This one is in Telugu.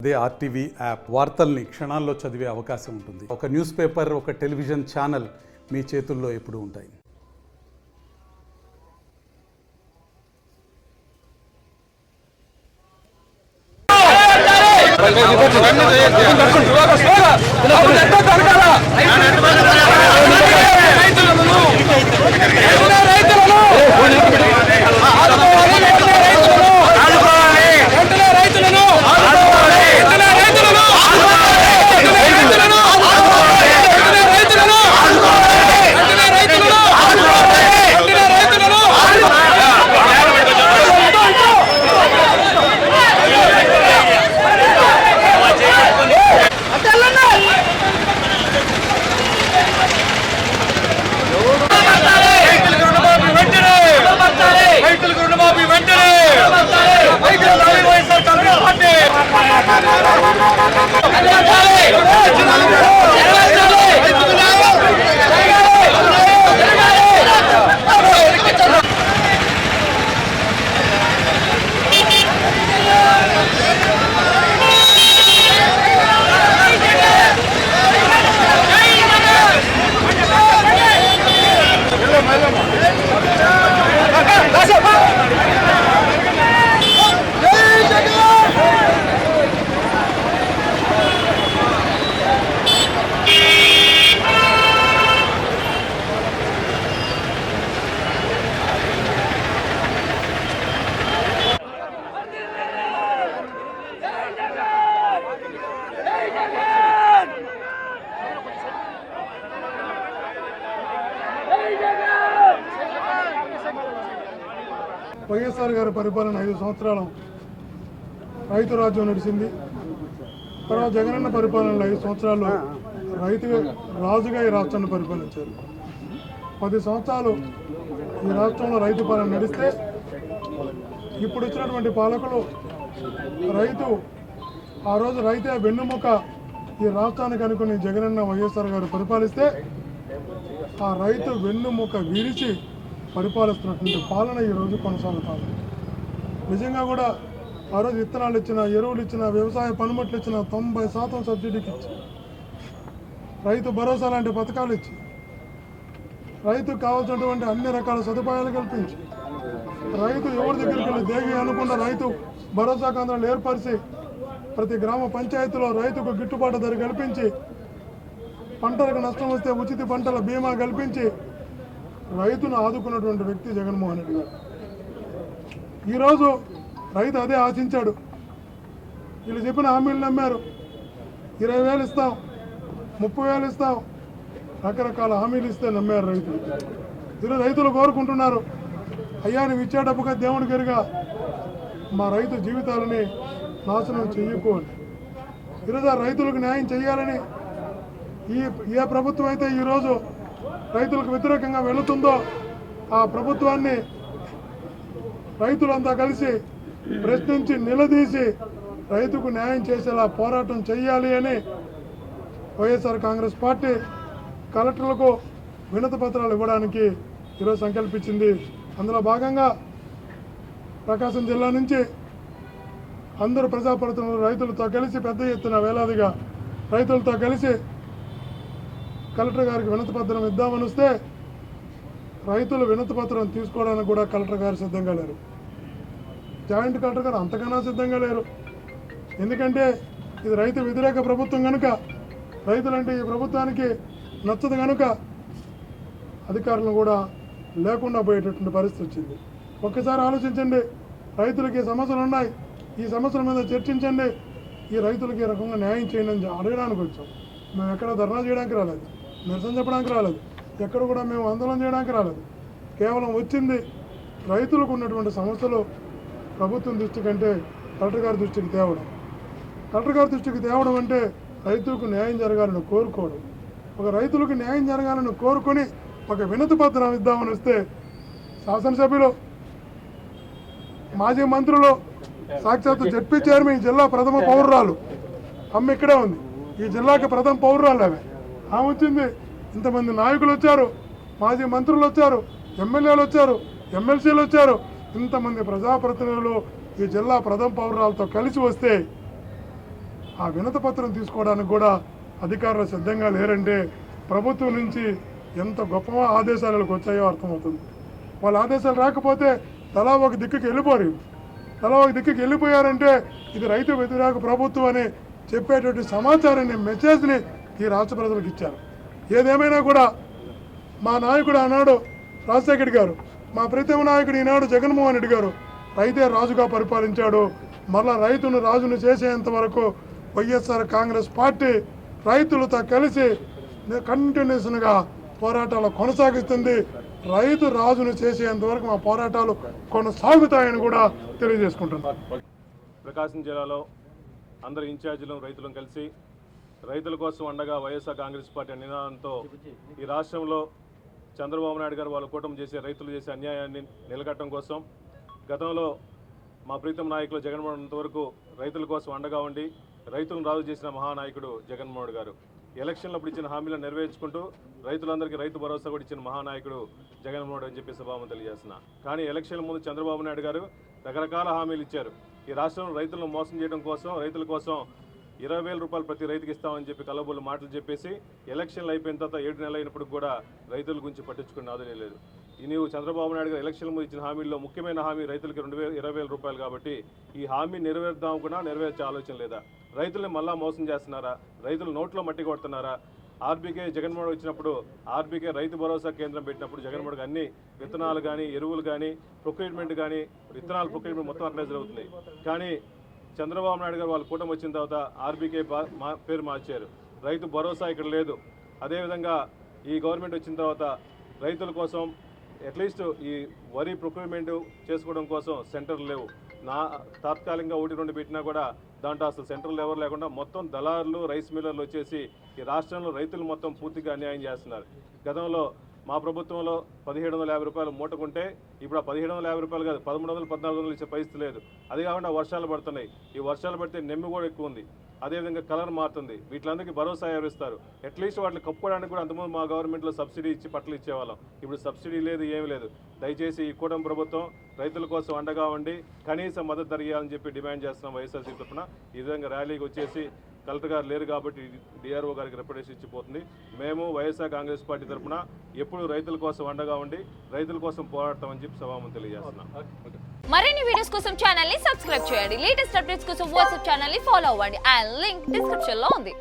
అదే ఆర్టీవీ యాప్ వార్తల్ని క్షణాల్లో చదివే అవకాశం ఉంటుంది. ఒక న్యూస్ పేపర్, ఒక టెలివిజన్ ఛానల్ మీ చేతుల్లో ఎప్పుడూ ఉంటాయి. వైఎస్ఆర్ గారి పరిపాలన 5 సంవత్సరాలు రైతు రాజ్యం నడిచింది. తర్వాత జగనన్న పరిపాలనలో 5 సంవత్సరాలు రైతు రాజుగా ఈ రాష్ట్రాన్ని పరిపాలించారు. 10 సంవత్సరాలు ఈ రాష్ట్రంలో రైతు పాలన నడిస్తే ఇప్పుడు వచ్చినటువంటి పాలకులు రైతు ఆ రోజు రైతే వెన్నుముక ఈ రాష్ట్రానికి అనుకుని జగనన్న వైఎస్ఆర్ గారు పరిపాలిస్తే ఆ రైతు వెన్నుముక విరిచి పరిపాలిస్తున్నటువంటి పాలన ఈరోజు కొనసాగుతుంది. నిజంగా కూడా ఆ రోజు విత్తనాలు ఇచ్చిన, ఎరువులు ఇచ్చిన, వ్యవసాయ పనిముట్లు ఇచ్చిన 90% సబ్సిడీకి ఇచ్చి, రైతు భరోసా లాంటి పథకాలు ఇచ్చి, రైతుకు కావాల్సినటువంటి అన్ని రకాల సదుపాయాలు కల్పించి, రైతు ఎవరి దగ్గరికి వెళ్ళి దేగి అనుకున్న రైతు భరోసా కేంద్రాలు ఏర్పరిచి ప్రతి గ్రామ పంచాయతీలో రైతుకు గిట్టుబాటు ధర కల్పించి, పంటలకు నష్టం వస్తే ఉచిత పంటల బీమా కల్పించి రైతును ఆదుకున్నటువంటి వ్యక్తి జగన్మోహన్ రెడ్డి గారు. ఈరోజు రైతు అదే ఆశించాడు. వీళ్ళు చెప్పిన హామీలు నమ్మారు. 20,000 ఇస్తాం, 30,000 ఇస్తాం, రకరకాల హామీలు ఇస్తే నమ్మారు రైతులు. ఈరోజు రైతులు కోరుకుంటున్నారు, అయ్యా నువ్వు ఇచ్చేటప్పుగా దేవుడికి ఎరుగా మా రైతు జీవితాలని నాశనం చెయ్యకూడదు. ఈరోజు ఆ రైతులకు న్యాయం చేయాలని ఏ ప్రభుత్వం అయితే ఈరోజు రైతులకు వ్యతిరేకంగా వెళుతుందో ఆ ప్రభుత్వాన్ని రైతులంతా కలిసి ప్రశ్నించి నిలదీసి రైతుకు న్యాయం చేసేలా పోరాటం చేయాలి అని వైఎస్ఆర్ కాంగ్రెస్ పార్టీ కలెక్టర్లకు వినతి పత్రాలు ఇవ్వడానికి ఈరోజు సంకల్పించింది. అందులో భాగంగా ప్రకాశం జిల్లా నుంచి అందరూ ప్రజాప్రతినిధులు రైతులతో కలిసి పెద్ద ఎత్తున వేలాదిగా రైతులతో కలిసి కలెక్టర్ గారికి వినతి పత్రం ఇద్దామని వస్తే రైతులు వినతి పత్రం తీసుకోవడానికి కూడా కలెక్టర్ గారు సిద్ధంగా లేరు. జాయింట్ కలెక్టర్ గారు అంతకన్నా సిద్ధంగా లేరు. ఎందుకంటే ఇది రైతు వ్యతిరేక ప్రభుత్వం కనుక, రైతులంటే ఈ ప్రభుత్వానికి నచ్చదు కనుక అధికారులను కూడా లేకుండా పోయేటటువంటి పరిస్థితి వచ్చింది. ఒక్కసారి ఆలోచించండి, రైతులకి సమస్యలు ఉన్నాయి, ఈ సమస్యల మీద చర్చించండి, ఈ రైతులకి ఈ రకంగా న్యాయం చేయండి అని అడగడానికి వచ్చాం. మేము ఎక్కడ ధర్నా చేయడానికి రాలేదు, నిరసన చెప్పడానికి రాలేదు, ఎక్కడ కూడా మేము ఆందోళన చేయడానికి రాలేదు. కేవలం వచ్చింది రైతులకు ఉన్నటువంటి సమస్యలు ప్రభుత్వం దృష్టి కంటే కలెక్టర్ గారి దృష్టికి తేవడం. కలెక్టర్ గారి దృష్టికి తేవడం అంటే రైతులకు న్యాయం జరగాలని కోరుకోవడం. ఒక రైతులకు న్యాయం జరగాలని కోరుకొని ఒక వినతి పత్రం ఇద్దామని వస్తే శాసనసభ్యులు, మాజీ మంత్రులు, సాక్షాత్తు జడ్పీ చైర్మన్, ఈ జిల్లా ప్రథమ పౌరురాలు అమ్మ ఇక్కడే ఉంది, ఈ జిల్లాకి ప్రథమ పౌరురాలు ఆమె వచ్చింది. ఇంతమంది నాయకులు వచ్చారు, మాజీ మంత్రులు వచ్చారు, ఎమ్మెల్యేలు వచ్చారు, ఎమ్మెల్సీలు వచ్చారు, ఇంతమంది ప్రజాప్రతినిధులు ఈ జిల్లా ప్రథమ పౌరురాలతో కలిసి వస్తే ఆ వినతి పత్రం తీసుకోవడానికి కూడా అధికారులు సిద్ధంగా లేరంటే ప్రభుత్వం నుంచి ఎంత గొప్ప ఆదేశాలకు వచ్చాయో అర్థమవుతుంది. వాళ్ళ ఆదేశాలు రాకపోతే తలా ఒక దిక్కుకి వెళ్ళిపోరు. తలా ఒక దిక్కుకి వెళ్ళిపోయారంటే ఇది రైతు వ్యతిరేక ప్రభుత్వం అని చెప్పేటువంటి సమాచారాన్ని, మెసేజ్ని ఈ రాష్ట్ర ప్రజలకు ఇచ్చారు. ఏదేమైనా కూడా మా నాయకుడు ఆనాడు రాజశేఖర్ గారు, మా ప్రీతమ నాయకుడు ఈనాడు జగన్మోహన్ రెడ్డి గారు రైతే రాజుగా పరిపాలించాడు. మళ్ళా రైతును రాజును చేసేంత వరకు వైఎస్ఆర్ కాంగ్రెస్ పార్టీ రైతులతో కలిసి కంటిన్యూస్గా పోరాటాలు కొనసాగిస్తుంది. రైతు రాజును చేసేంత వరకు మా పోరాటాలు కొనసాగుతాయని కూడా తెలియజేసుకుంటున్నాం. ప్రకాశం జిల్లాలో అందరు ఇన్ఛార్జీలను రైతులను కలిసి రైతుల కోసం అండగా వైఎస్ఆర్ కాంగ్రెస్ పార్టీ నినాదంతో ఈ రాష్ట్రంలో చంద్రబాబు నాయుడు గారు వాళ్ళ కూటమి చేసే రైతులు చేసే అన్యాయాన్ని నిలకట్టడం కోసం గతంలో మా ప్రీతం నాయకులు జగన్మోహన్ వరకు రైతుల కోసం అండగా ఉండి రైతులను రాజు చేసిన మహానాయకుడు జగన్మోహన్ గారు. ఎలక్షన్లప్పుడు ఇచ్చిన హామీలను నెరవేర్చుకుంటూ రైతులందరికీ రైతు భరోసా కూడా ఇచ్చిన మహానాయకుడు జగన్మోహన్ అని చెప్పి సభాముఖంగా తెలియజేస్తున్నా. కానీ ఎలక్షన్ల ముందు చంద్రబాబు నాయుడు గారు రకరకాల హామీలు ఇచ్చారు. ఈ రాష్ట్రంలో రైతులను మోసం చేయడం కోసం, రైతుల కోసం 20,000 రూపాయలు ప్రతి రైతుకి ఇస్తామని చెప్పి కలబోలు మాటలు చెప్పేసి ఎలక్షన్లు అయిపోయిన తర్వాత 7 నెలలు అయినప్పుడు కూడా రైతుల గురించి పట్టించుకున్న ఆలోచన లేదు. నీవు చంద్రబాబు నాయుడు గారు ఎలక్షన్ల ముందు ఇచ్చిన హామీల్లో ముఖ్యమైన హామీ రైతులకి 20,000 రూపాయలు కాబట్టి ఈ హామీ నెరవేర్దాం కూడా నెరవేర్చే ఆలోచన లేదా? రైతుల్ని మళ్ళా మోసం చేస్తున్నారా? రైతులు నోట్లో మట్టి కొడుతున్నారా? ఆర్బీకే జగన్మోహన్ వచ్చినప్పుడు ఆర్బీకే రైతు భరోసా కేంద్రం పెట్టినప్పుడు జగన్మోహన్ అన్ని విత్తనాలు కానీ, ఎరువులు కానీ, ప్రొక్యూర్మెంట్ కానీ, విత్తనాల ప్రొక్యూర్మెంట్ మొత్తం అక్కడే జరుగుతుంది. కానీ చంద్రబాబు నాయుడు గారు వాళ్ళ కూటమి వచ్చిన తర్వాత ఆర్బీకే పేరు మార్చారు. రైతు భరోసా ఇక్కడ లేదు. అదేవిధంగా ఈ గవర్నమెంట్ వచ్చిన తర్వాత రైతుల కోసం అట్లీస్ట్ ఈ వరి ప్రొక్యూర్మెంట్ చేసుకోవడం కోసం సెంటర్లు లేవు. తాత్కాలికంగా 1-2 పెట్టినా కూడా దాంట్లో అసలు సెంటర్లు ఎవరు లేకుండా మొత్తం దళారులు, రైస్ మిల్లర్లు వచ్చేసి ఈ రాష్ట్రంలో రైతులు మొత్తం పూర్తిగా అన్యాయం చేస్తున్నారు. గతంలో మా ప్రభుత్వంలో 1,750 రూపాయలు మూటకుంటే ఇప్పుడు ఆ 1,750 రూపాయలు కాదు 1,300, 1,400 ఇచ్చే పరిస్థితి లేదు. అది కాకుండా వర్షాలు పడుతున్నాయి. ఈ వర్షాలు పడితే నెమ్మి కూడా ఎక్కువ ఉంది. అదేవిధంగా కలర్ మారుతుంది. వీటిలందరికీ భరోసా ఎవరిస్తారు? అట్లీస్ట్ వాటిని కప్పుకోవడానికి కూడా అంతకుముందు మా గవర్నమెంట్లో సబ్సిడీ ఇచ్చి పట్టలు ఇచ్చేవాళ్ళం. ఇప్పుడు సబ్సిడీ లేదు, ఏమీ లేదు. దయచేసి ఈ కూటమి ప్రభుత్వం రైతుల కోసం అండగా ఉండి కనీస మద్దతు ధర ఇవ్వాలని చెప్పి డిమాండ్ చేస్తున్నాం. వైఎస్ఆర్సీ తరఫున ఈ విధంగా ర్యాలీకి వచ్చేసి కలెక్టర్ గారు లేరు కాబట్టి డిఆర్ఓ గారికి రిప్రజెంటేషన్ ఇచ్చిపోతుంది. మేము వైఎస్ఆర్ కాంగ్రెస్ పార్టీ తరఫున ఎప్పుడు రైతుల కోసం అండగా ఉండి రైతుల కోసం పోరాడతామని చెప్పి సభాముఖంగా తెలియజేస్తున్నాం. మరిన్ని వీడియోస్ కోసం ఛానల్ ని సబ్స్క్రైబ్ చేయండి. లేటెస్ట్ అప్డేట్స్ కోసం వాట్సాప్ ఛానల్ ని ఫాలో అవ్వండి. అండ్ లింక్ డిస్క్రిప్షన్ లో ఉంది.